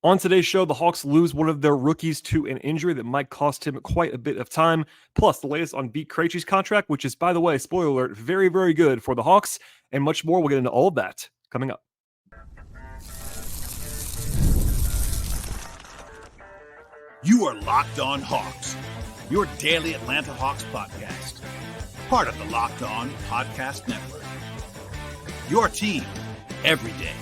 On today's show, the Hawks lose one of their rookies to an injury that might cost him quite a bit of time. Plus, the latest on Vit Krejci's contract, which is, by the way, spoiler alert, very, very good for the Hawks, and much more. We'll get into all of that coming up. You are Locked On Hawks, your daily Atlanta Hawks podcast. Part of the Locked On Podcast Network. Your team every day.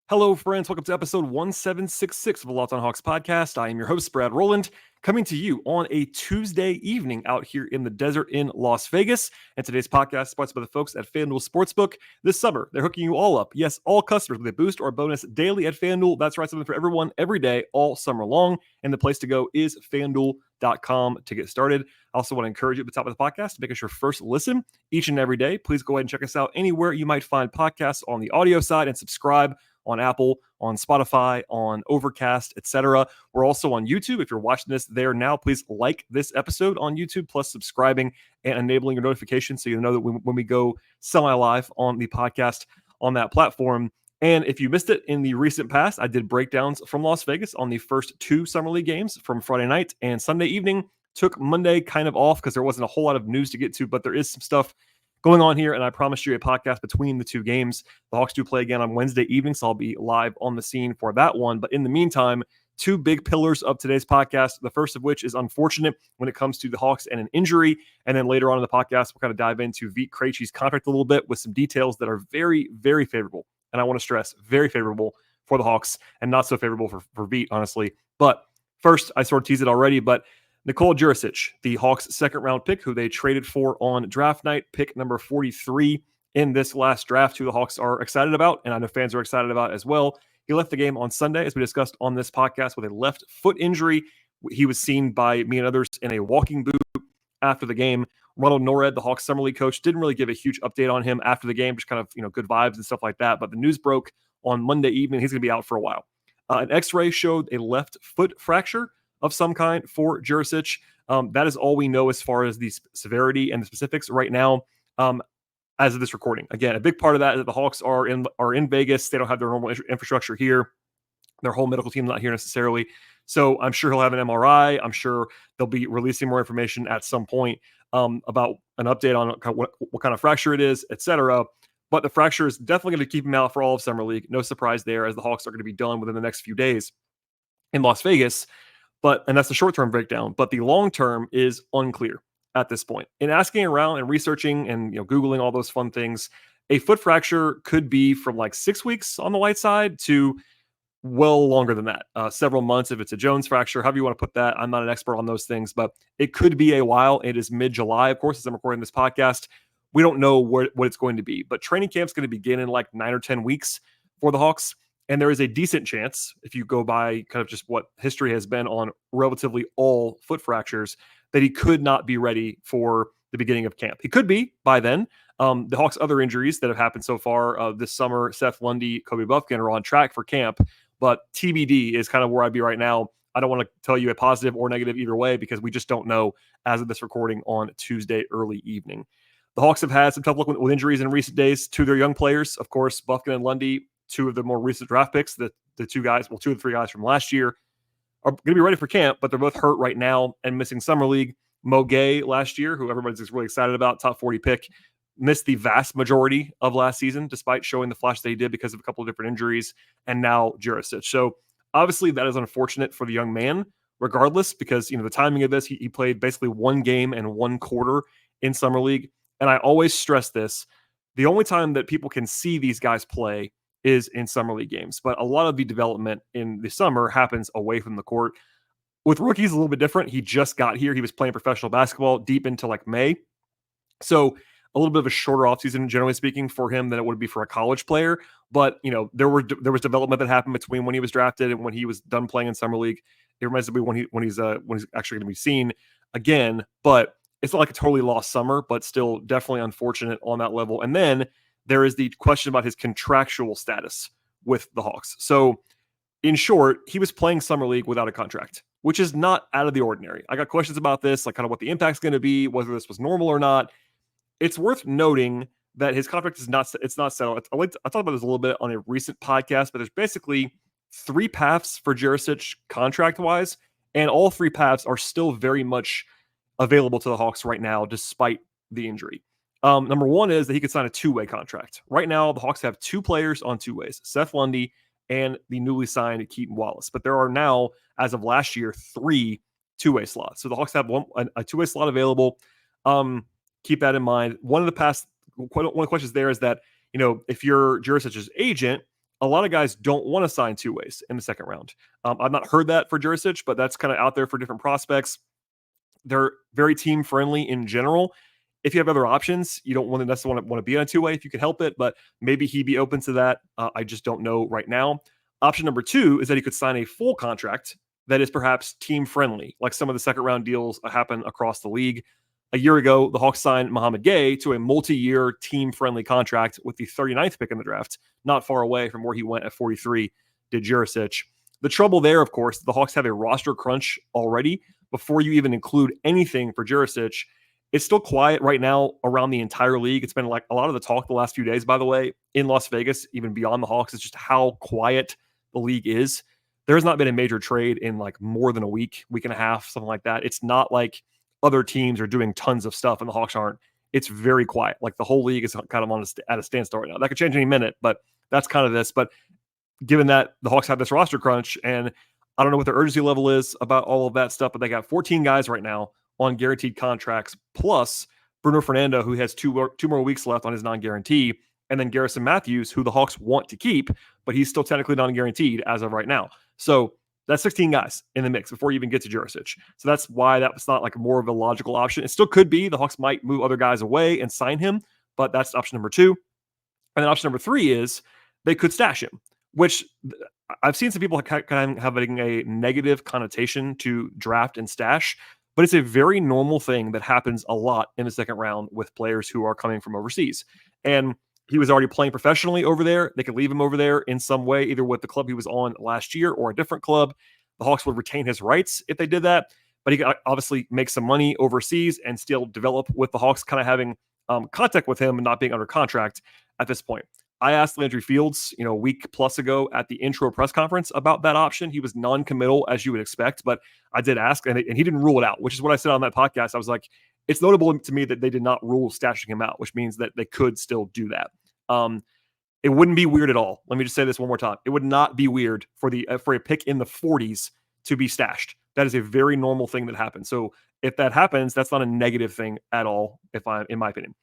Hello, friends. Welcome to episode 1766 of the Locked On Hawks podcast. I am your host, Brad Rowland, coming to you on a Tuesday evening out here in the desert in Las Vegas. And today's podcast is sponsored by the folks at FanDuel Sportsbook. This summer, they're hooking you all up. Yes, all customers with a boost or a bonus daily at FanDuel. That's right, something for everyone every day, all summer long. And the place to go is FanDuel.com to get started. I also want to encourage you at the top of the podcast to make us your first listen each and every day. Please go ahead and check us out anywhere you might find podcasts on the audio side and subscribe on Apple, on Spotify, on Overcast, etc. We're also on YouTube. If you're watching this there now, please like this episode on YouTube, plus subscribing and enabling your notifications so you know that when we go semi-live on the podcast on that platform. And if you missed it in the recent past, I did breakdowns from Las Vegas on the first two Summer League games from Friday night and Sunday evening. Took Monday kind of off because there wasn't a whole lot of news to get to, but there is some stuff going on here, and I promised you a podcast between the two games. The Hawks do play again on Wednesday evening, so I'll be live on the scene for that one. But in the meantime, two big pillars of today's podcast, the first of which is unfortunate when it comes to the Hawks and an injury. And then later on in the podcast, we'll kind of dive into Vit Krejci's contract a little bit with some details that are very, very favorable. And I want to stress, very favorable for the Hawks and not so favorable for Vit, honestly. But first, I sort of teased it already, but Nikola Đurišić, the Hawks' second-round pick, who they traded for on draft night, pick number 43 in this last draft, who the Hawks are excited about, and I know fans are excited about as well. He left the game on Sunday, as we discussed on this podcast, with a left foot injury. He was seen by me and others in a walking boot after the game. Ronald Norred, the Hawks Summer League coach, didn't really give a huge update on him after the game, just kind of good vibes and stuff like that. But the news broke on Monday evening. He's going to be out for a while. An X-ray showed a left foot fracture of some kind for Đurišić. That is all we know as far as the severity and the specifics right now as of this recording. Again, a big part of that is that the Hawks are in Vegas. They don't have their normal infrastructure here. Their whole medical team not here necessarily. So I'm sure he'll have an MRI. I'm sure they'll be releasing more information at some point about an update on what kind of fracture it is, etc. But the fracture is definitely going to keep him out for all of Summer League. No surprise there, as the Hawks are going to be done within the next few days in Las Vegas. And that's the short-term breakdown. But the long-term is unclear at this point. In asking around and researching and Googling all those fun things, a foot fracture could be from like 6 weeks on the light side to well longer than that. Several months if it's a Jones fracture, however you want to put that. I'm not an expert on those things, but it could be a while. It is mid-July, of course, as I'm recording this podcast. We don't know what it's going to be. But training camp's going to begin in like 9 or 10 weeks for the Hawks. And there is a decent chance, if you go by kind of just what history has been on relatively all foot fractures, that he could not be ready for the beginning of camp. He could be by then. The Hawks' other injuries that have happened so far this summer, Seth Lundy, Kobe Buffkin, are on track for camp. But TBD is kind of where I'd be right now. I don't want to tell you a positive or negative either way because we just don't know as of this recording on Tuesday early evening. The Hawks have had some tough luck with injuries in recent days to their young players. Of course, Buffkin and Lundy, two of the more recent draft picks, the two of the three guys from last year, are going to be ready for camp, but they're both hurt right now and missing Summer League. Mo Gay last year, who everybody's really excited about, top 40 pick, missed the vast majority of last season, despite showing the flash that he did because of a couple of different injuries, and now Đurišić. So obviously that is unfortunate for the young man, regardless, because the timing of this, he played basically one game and one quarter in Summer League. And I always stress this, the only time that people can see these guys play is in Summer League games. But a lot of the development in the summer happens away from the court. With rookies, a little bit different. He just got here. He was playing professional basketball deep into like May. So a little bit of a shorter offseason, generally speaking, for him than it would be for a college player. But, there was development that happened between when he was drafted and when he was done playing in Summer League. It reminds me when he's actually going to be seen again. But it's not like a totally lost summer, but still definitely unfortunate on that level. And then there is the question about his contractual status with the Hawks. So in short, he was playing Summer League without a contract, which is not out of the ordinary. I got questions about this, like kind of what the impact's going to be, whether this was normal or not. It's worth noting that his contract is not settled. I talked about this a little bit on a recent podcast, but there's basically 3 paths for Đurišić contract-wise, and all 3 paths are still very much available to the Hawks right now, despite the injury. Number one is that he could sign a 2-way contract. Right now, the Hawks have 2 players on 2 ways, Seth Lundy and the newly signed Keaton Wallace. But there are now, as of last year, 3 2-way slots. So the Hawks have a 2-way slot available. Keep that in mind. One of the questions there is that, if you're Đurišić's agent, a lot of guys don't want to sign 2 ways in the second round. I've not heard that for Đurišić, but that's kind of out there for different prospects. They're very team friendly in general. If you have other options, you don't necessarily want to be on a 2-way if you can help it, but maybe he'd be open to that. I just don't know right now. Option number 2 is that he could sign a full contract that is perhaps team friendly, like some of the second round deals happen across the league. A year ago, the Hawks signed Mohamed Gay to a multi-year team-friendly contract with the 39th pick in the draft, not far away from where he went at 43, did Đurišić. The trouble there, of course, the Hawks have a roster crunch already before you even include anything for Đurišić. It's still quiet right now around the entire league. It's been like a lot of the talk the last few days, by the way, in Las Vegas, even beyond the Hawks. It's just how quiet the league is. There has not been a major trade in like more than a week and a half, something like that. It's not like other teams are doing tons of stuff and the Hawks aren't. It's very quiet. Like the whole league is kind of at a standstill right now. That could change any minute, but that's kind of this. But given that the Hawks have this roster crunch, and I don't know what their urgency level is about all of that stuff, but they got 14 guys right now on guaranteed contracts, plus Bruno Fernando, who has two more weeks left on his non-guarantee, and then Garrison Matthews, who the Hawks want to keep, but he's still technically non-guaranteed as of right now. So that's 16 guys in the mix before you even get to Đurišić. So that's why that was not like more of a logical option. It still could be. The Hawks might move other guys away and sign him, but that's option number 2. And then option number 3 is they could stash him, which I've seen some people kind of having a negative connotation to draft and stash, but it's a very normal thing that happens a lot in the second round with players who are coming from overseas. And he was already playing professionally over there. They could leave him over there in some way, either with the club he was on last year or a different club. The Hawks would retain his rights if they did that, but he could obviously make some money overseas and still develop with the Hawks, kind of having contact with him and not being under contract at this point. I asked Landry Fields, a week plus ago at the intro press conference about that option. He was non-committal, as you would expect, but I did ask, and he didn't rule it out, which is what I said on that podcast. I was like, it's notable to me that they did not rule stashing him out, which means that they could still do that. It wouldn't be weird at all. Let me just say this one more time. It would not be weird for a pick in the 40s to be stashed. That is a very normal thing that happens. So if that happens, that's not a negative thing at all, in my opinion.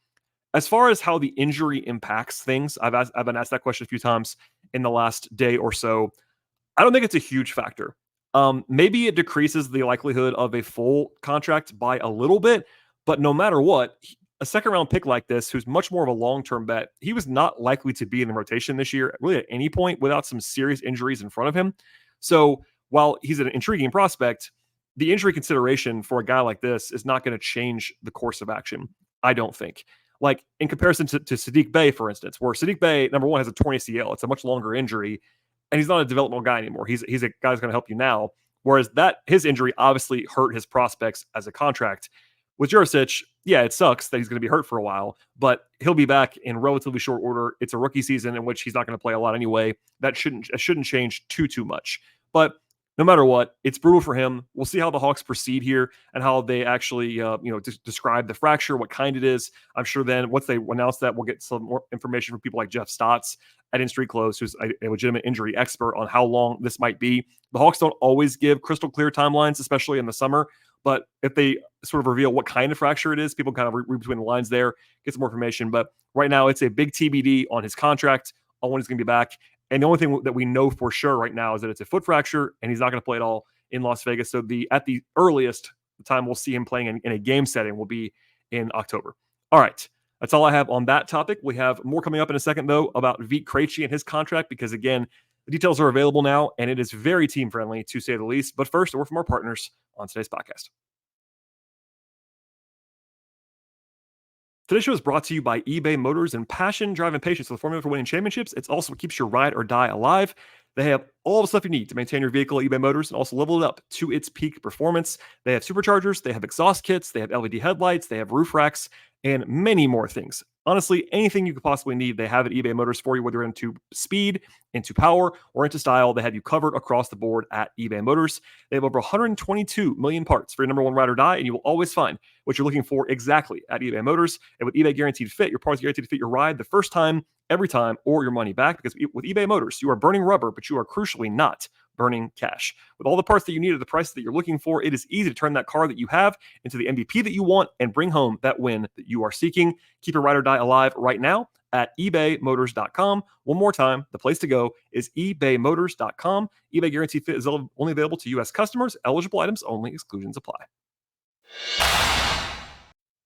As far as how the injury impacts things, I've been asked that question a few times in the last day or so. I don't think it's a huge factor. Maybe it decreases the likelihood of a full contract by a little bit, but no matter what, a second round pick like this, who's much more of a long-term bet, he was not likely to be in the rotation this year, really at any point, without some serious injuries in front of him. So while he's an intriguing prospect, the injury consideration for a guy like this is not going to change the course of action, I don't think. Like in comparison to Saddiq Bey, for instance, where Saddiq Bey, number one, has a torn ACL. It's a much longer injury, and he's not a developmental guy anymore. He's a guy who's going to help you now. Whereas his injury obviously hurt his prospects as a contract. With Đurišić, yeah, it sucks that he's going to be hurt for a while, but he'll be back in relatively short order. It's a rookie season in which he's not going to play a lot anyway. That shouldn't change too much. But no matter what, it's brutal for him. We'll see how the Hawks proceed here and how they actually, describe the fracture, what kind it is. I'm sure then once they announce that, we'll get some more information from people like Jeff Stotts at In Street Clothes, who's a legitimate injury expert on how long this might be. The Hawks don't always give crystal clear timelines, especially in the summer. But if they sort of reveal what kind of fracture it is, people kind of read between the lines there, get some more information. But right now, it's a big TBD on his contract, on when he's going to be back. And the only thing that we know for sure right now is that it's a foot fracture, and he's not going to play at all in Las Vegas. So at the earliest, the time we'll see him playing in a game setting will be in October. All right. That's all I have on that topic. We have more coming up in a second, though, about Vit Krejci and his contract, because, again, the details are available now, and it is very team-friendly, to say the least. But first, a word from our partners on today's podcast. Today's show is brought to you by eBay Motors, and passion, drive, and patience are the formula for winning championships. It's also what keeps your ride or die alive. They have all the stuff you need to maintain your vehicle at eBay Motors and also level it up to its peak performance. They have superchargers, they have exhaust kits, they have LED headlights, they have roof racks, and many more things. Honestly, anything you could possibly need, they have at eBay Motors for you, whether you're into speed, into power, or into style. They have you covered across the board at eBay Motors. They have over 122 million parts for your number one ride or die, and you will always find what you're looking for exactly at eBay Motors. And with eBay Guaranteed Fit, your parts are guaranteed to fit your ride the first time, every time, or your money back. Because with eBay Motors, you are burning rubber, but you are crucially not burning cash. With all the parts that you need at the price that you're looking for, it is easy to turn that car that you have into the MVP that you want and bring home that win that you are seeking. Keep your ride or die alive right now at ebaymotors.com. One more time, the place to go is ebaymotors.com. eBay Guaranteed Fit is only available to U.S. customers. Eligible items only. Exclusions apply.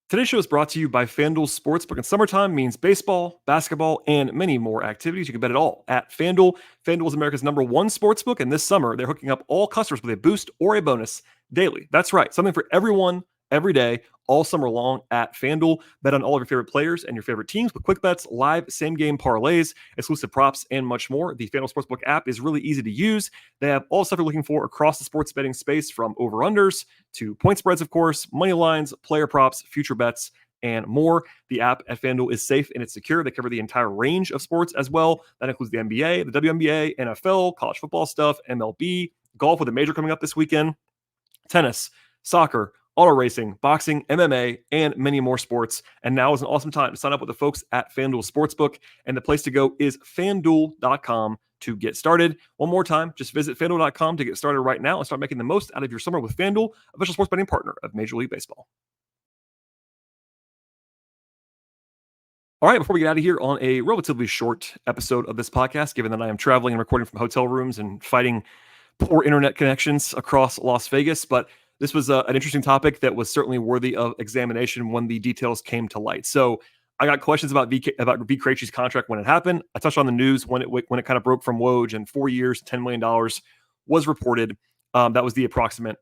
Today's show is brought to you by FanDuel Sportsbook, and summertime means baseball, basketball, and many more activities. You can bet it all at FanDuel. FanDuel is America's #1 sportsbook, and this summer they're hooking up all customers with a boost or a bonus daily. That's right, something for everyone, every day, all summer long at FanDuel. Bet on all of your favorite players and your favorite teams with quick bets, live same-game parlays, exclusive props, and much more. The FanDuel Sportsbook app is really easy to use. They have all the stuff you're looking for across the sports betting space, from over-unders to point spreads, of course, money lines, player props, future bets, and more. The app at FanDuel is safe and it's secure. They cover the entire range of sports as well. That includes the NBA, the WNBA, NFL, college football stuff, MLB, golf with a major coming up this weekend, tennis, soccer, auto racing, boxing, MMA, and many more sports. And now is an awesome time to sign up with the folks at FanDuel Sportsbook. And the place to go is FanDuel.com to get started. One more time, just visit FanDuel.com to get started right now and start making the most out of your summer with FanDuel, official sports betting partner of Major League Baseball. All right, before we get out of here on a relatively short episode of this podcast, given that I am traveling and recording from hotel rooms and fighting poor internet connections across Las Vegas, but this was an interesting topic that was certainly worthy of examination when the details came to light. So I got questions about Vit Krejci's contract when it happened. I touched on the news when it kind of broke from Woj, and 4 years, $10 million was reported. That was the approximate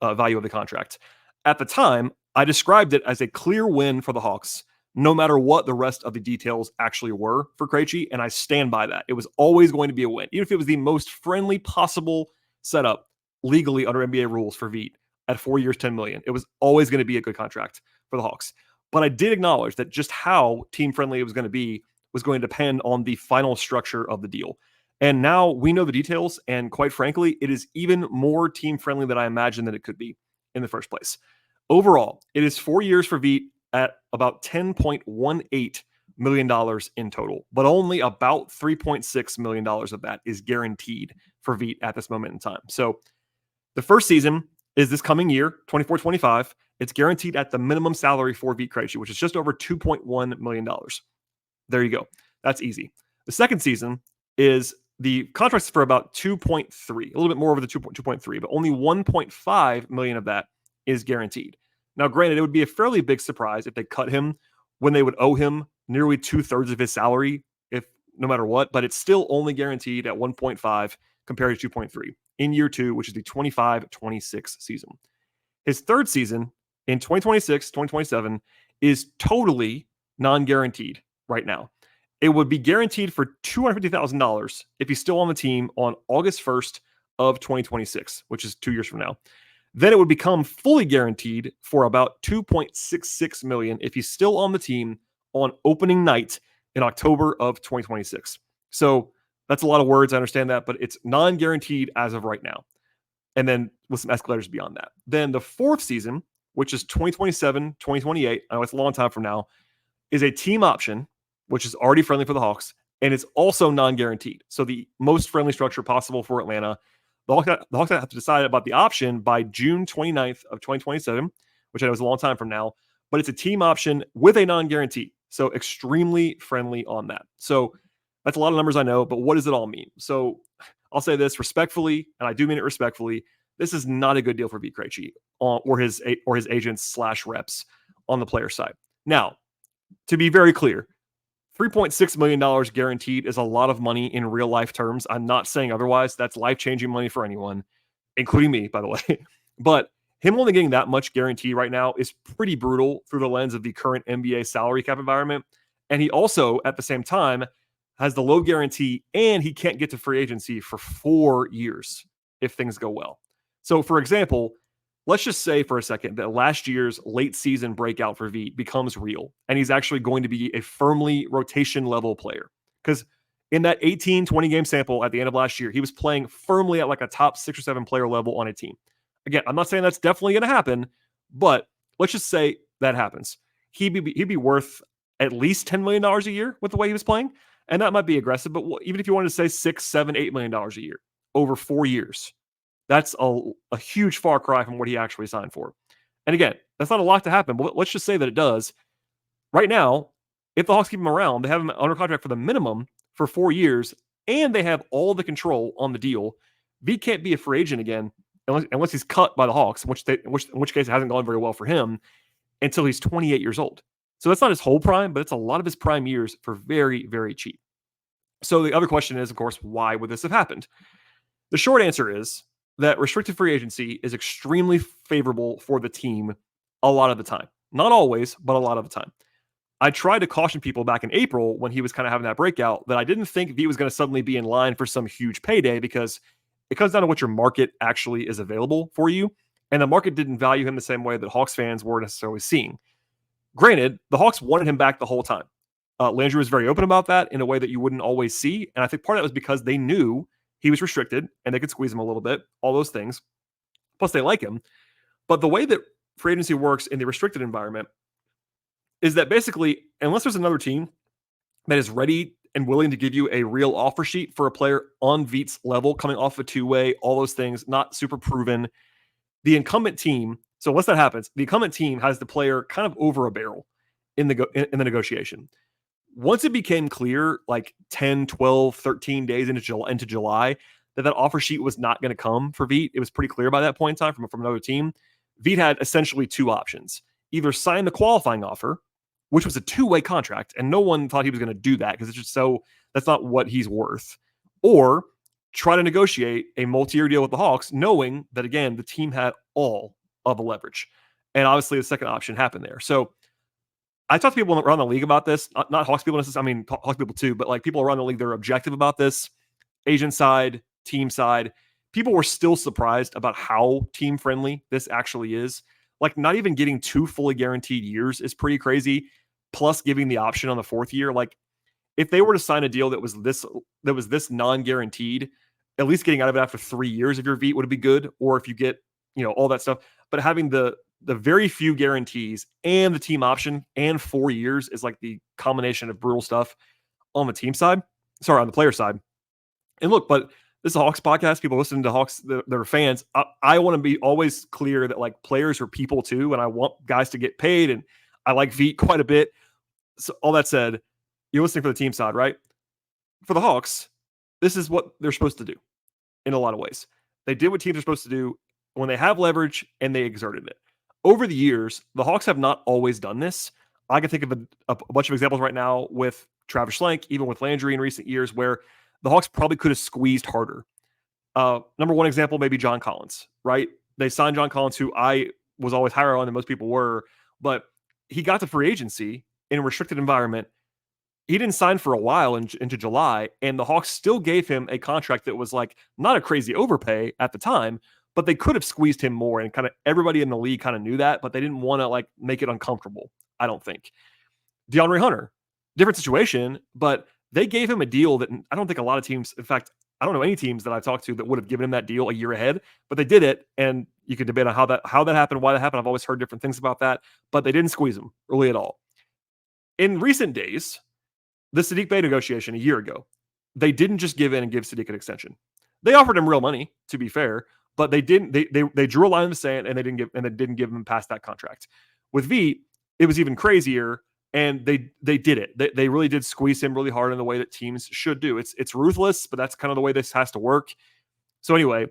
value of the contract. At the time, I described it as a clear win for the Hawks, no matter what the rest of the details actually were for Krejci, and I stand by that. It was always going to be a win, even if it was the most friendly possible setup legally under NBA rules for Vit. At 4 years, $10 million. It was always going to be a good contract for the Hawks. But I did acknowledge that just how team-friendly it was going to be was going to depend on the final structure of the deal. And now we know the details, and quite frankly, it is even more team-friendly than I imagined that it could be in the first place. Overall, it is 4 years for Vit at about $10.18 million in total, but only about $3.6 million of that is guaranteed for Vit at this moment in time. So the first season is this coming year, 24-25. It's guaranteed at the minimum salary for Vit Krejci, which is just over $2.1 million. There you go. That's easy. The second season is the contracts for about 2.3, a little bit more over the 2.3, but only 1.5 million of that is guaranteed. Now, granted, it would be a fairly big surprise if they cut him when they would owe him nearly 2/3 of his salary, if no matter what, but it's still only guaranteed at 1.5 compared to 2.3 in year two, which is the 25-26 season. His third season in 2026-2027 is totally non-guaranteed right now. It would be guaranteed for $250,000 if he's still on the team on August 1st of 2026, which is 2 years from now. Then it would become fully guaranteed for about $2.66 million if he's still on the team on opening night in October of 2026. So that's a lot of words, I understand that, but it's non-guaranteed as of right now. And then with some escalators beyond that. Then the fourth season, which is 2027, 2028, I know it's a long time from now, is a team option, which is already friendly for the Hawks, and it's also non-guaranteed. So the most friendly structure possible for Atlanta. The Hawks have to decide about the option by June 29th of 2027, which I know is a long time from now, but it's a team option with a non-guarantee. So extremely friendly on that. So that's a lot of numbers, I know, but what does it all mean? So I'll say this respectfully, and I do mean it respectfully. This is not a good deal for Vit Krejci or his agents / reps on the player side. Now, to be very clear, $3.6 million guaranteed is a lot of money in real life terms. I'm not saying otherwise. That's life-changing money for anyone, including me, by the way. But him only getting that much guaranteed right now is pretty brutal through the lens of the current NBA salary cap environment. And he also, at the same time, has the low guarantee, and he can't get to free agency for 4 years if things go well. So, for example, let's just say for a second that last year's late season breakout for Vit becomes real, and he's actually going to be a firmly rotation level player. Because in that 18, 20 game sample at the end of last year, he was playing firmly at like a top 6 or 7 player level on a team. Again, I'm not saying that's definitely going to happen, but let's just say that happens. He'd be worth at least $10 million a year with the way he was playing. And that might be aggressive, but even if you wanted to say $6, $7, $8 million a year over 4 years, that's a huge far cry from what he actually signed for. And again, that's not a lot to happen, but let's just say that it does. Right now, if the Hawks keep him around, they have him under contract for the minimum for 4 years, and they have all the control on the deal. Vit can't be a free agent again unless he's cut by the Hawks, in which case it hasn't gone very well for him, until he's 28 years old. So that's not his whole prime, but it's a lot of his prime years for very, very cheap. So the other question is, of course, why would this have happened? The short answer is that restricted free agency is extremely favorable for the team a lot of the time. Not always, but a lot of the time. I tried to caution people back in April when he was kind of having that breakout that I didn't think Vit was going to suddenly be in line for some huge payday, because it comes down to what your market actually is available for you. And the market didn't value him the same way that Hawks fans were necessarily seeing. Granted, the Hawks wanted him back the whole time. Landry was very open about that in a way that you wouldn't always see. And I think part of that was because they knew he was restricted and they could squeeze him a little bit, all those things. Plus, they like him. But the way that free agency works in the restricted environment is that basically, unless there's another team that is ready and willing to give you a real offer sheet for a player on Vit's level, coming off a two-way, all those things, not super proven, the incumbent team, so once that happens, the incumbent team has the player kind of over a barrel in the negotiation. Once it became clear, like 10, 12, 13 days into July, that offer sheet was not going to come for Vit, it was pretty clear by that point in time from another team. Vit had essentially two options. Either sign the qualifying offer, which was a two-way contract, and no one thought he was going to do that because it's just that's not what he's worth, or try to negotiate a multi-year deal with the Hawks, knowing that, again, the team had all of the leverage. And obviously the second option happened there. So I talked to people around the league about this, not Hawks people necessarily, I mean, Hawks people too, but like people around the league, they're objective about this, agent side, team side. People were still surprised about how team-friendly this actually is. Like, not even getting 2 fully guaranteed years is pretty crazy, plus giving the option on the 4th year. Like, if they were to sign a deal that was this non-guaranteed, at least getting out of it after 3 years of your Vit would be good, or if you get, all that stuff. But having the very few guarantees and the team option and 4 years is like the combination of brutal stuff on the team side. Sorry, on the player side. And look, but this is a Hawks podcast. People listening to Hawks, they're fans. I want to be always clear that like players are people too, and I want guys to get paid, and I like Vit quite a bit. So all that said, you're listening for the team side, right? For the Hawks, this is what they're supposed to do in a lot of ways. They did what teams are supposed to do when they have leverage, and they exerted it. Over the years, the Hawks have not always done this. I can think of a bunch of examples right now with Travis Schlenk, even with Landry in recent years, where the Hawks probably could have squeezed harder. Number one example, maybe John Collins, right? They signed John Collins, who I was always higher on than most people were, but he got to free agency in a restricted environment. He didn't sign for a while into July, and the Hawks still gave him a contract that was like not a crazy overpay at the time, but they could have squeezed him more, and kind of everybody in the league kind of knew that, but they didn't want to like make it uncomfortable, I don't think. DeAndre Hunter, different situation, but they gave him a deal that I don't think a lot of teams, in fact, I don't know any teams that I've talked to that would have given him that deal a year ahead, but they did it, and you can debate on how that happened, why that happened. I've always heard different things about that, but they didn't squeeze him really at all. In recent days, the Saddiq Bey negotiation a year ago, they didn't just give in and give Saddiq an extension. They offered him real money, to be fair, but they didn't. They drew a line in the sand, and they didn't give him past that contract. With Vit, it was even crazier, and they did it. They really did squeeze him really hard in the way that teams should do. It's ruthless, but that's kind of the way this has to work. So anyway,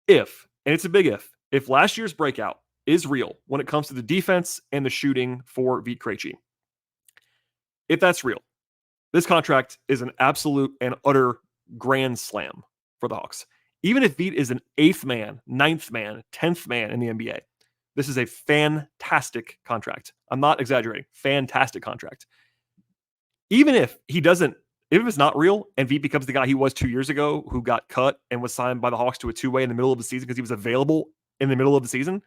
and it's a big if last year's breakout is real when it comes to the defense and the shooting for Vit Krejci, if that's real, this contract is an absolute and utter grand slam for the Hawks. Even if Vit is an 8th man, 9th man, 10th man in the NBA, this is a fantastic contract. I'm not exaggerating. Fantastic contract. Even if it's not real and Vit becomes the guy he was 2 years ago who got cut and was signed by the Hawks to a two-way in the middle of the season because he was available in the middle of the season,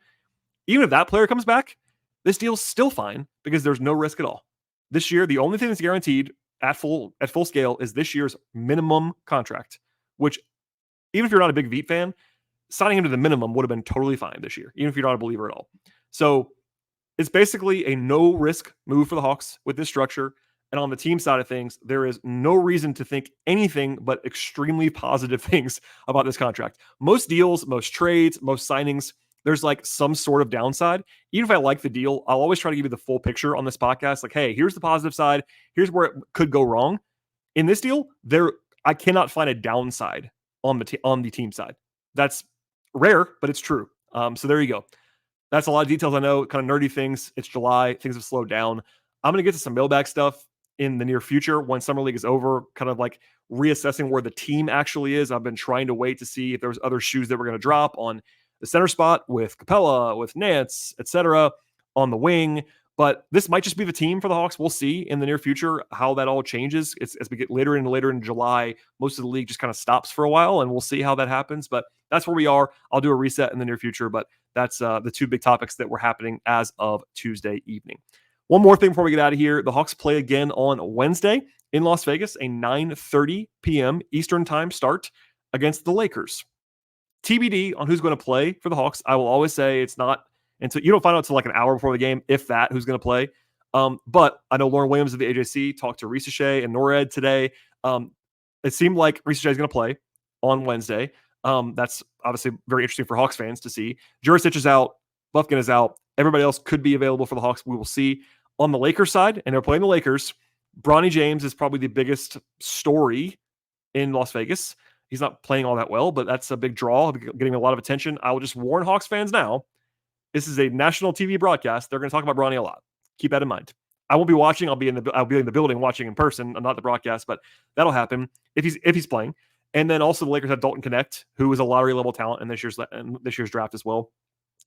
Even if that player comes back, this deal's still fine because there's no risk at all. This year, the only thing that's guaranteed at full scale is this year's minimum contract, which even if you're not a big Vit fan, signing him to the minimum would have been totally fine this year, even if you're not a believer at all. So it's basically a no-risk move for the Hawks with this structure. And on the team side of things, there is no reason to think anything but extremely positive things about this contract. Most deals, most trades, most signings, there's like some sort of downside. Even if I like the deal, I'll always try to give you the full picture on this podcast. Like, hey, here's the positive side. Here's where it could go wrong. In this deal, I cannot find a downside on the team side. That's rare, but it's true. So there you go. That's a lot of details. I know, kind of nerdy things. It's July. Things have slowed down. I'm going to get to some mailbag stuff in the near future when Summer League is over, kind of like reassessing where the team actually is. I've been trying to wait to see if there's other shoes that we're going to drop on the center spot with Capella, with Nance, etc., on the wing. But this might just be the team for the Hawks. We'll see in the near future how that all changes. As we get later in July, most of the league just kind of stops for a while, and we'll see how that happens. But that's where we are. I'll do a reset in the near future, but that's the two big topics that were happening as of Tuesday evening. One more thing before we get out of here. The Hawks play again on Wednesday in Las Vegas, a 9:30 p.m. Eastern time start against the Lakers. TBD on who's going to play for the Hawks. I will always say it's not until you don't find out until like an hour before the game, if that, who's going to play. But I know Lauren Williams of the AJC talked to Reintroduction and Norred today. It seemed like Reintroduction is going to play on Wednesday. That's obviously very interesting for Hawks fans to see. Đurišić is out. Buffkin is out. Everybody else could be available for the Hawks. We will see. On the Lakers side, and they're playing the Lakers, Bronny James is probably the biggest story in Las Vegas. He's not playing all that well, but that's a big draw, getting a lot of attention. I will just warn Hawks fans now. This is a national TV broadcast. They're going to talk about Bronny a lot. Keep that in mind. I won't be watching. I'll be in the building watching in person, not the broadcast, but that'll happen if he's playing. And then also the Lakers have Dalton Connect, who is a lottery level talent in this year's draft as well.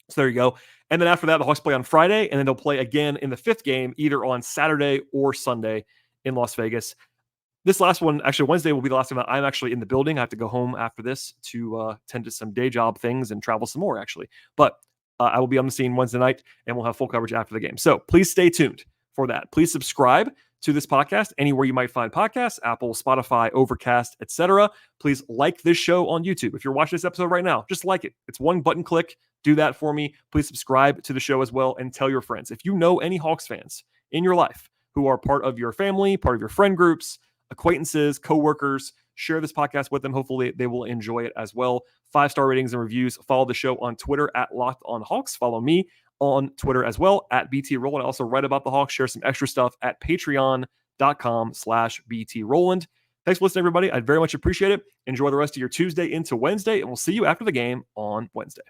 So there you go. And then after that, the Hawks play on Friday, and then they'll play again in the fifth game, either on Saturday or Sunday in Las Vegas. This last one, actually Wednesday, will be the last time I'm actually in the building. I have to go home after this to tend to some day job things and travel some more, actually. But I will be on the scene Wednesday night, and we'll have full coverage after the game. So please stay tuned for that. Please subscribe to this podcast anywhere you might find podcasts, Apple, Spotify, Overcast, etc. Please like this show on YouTube. If you're watching this episode right now, just like it. It's one button click. Do that for me. Please subscribe to the show as well and tell your friends. If you know any Hawks fans in your life who are part of your family, part of your friend groups, acquaintances, coworkers, share this podcast with them. Hopefully they will enjoy it as well. 5-star ratings and reviews. Follow the show on Twitter at Locked On Hawks. Follow me on Twitter as well at BT Rowland. I also write about the Hawks, share some extra stuff at patreon.com/BT Rowland. Thanks for listening, everybody. I'd very much appreciate it. Enjoy the rest of your Tuesday into Wednesday, and we'll see you after the game on Wednesday.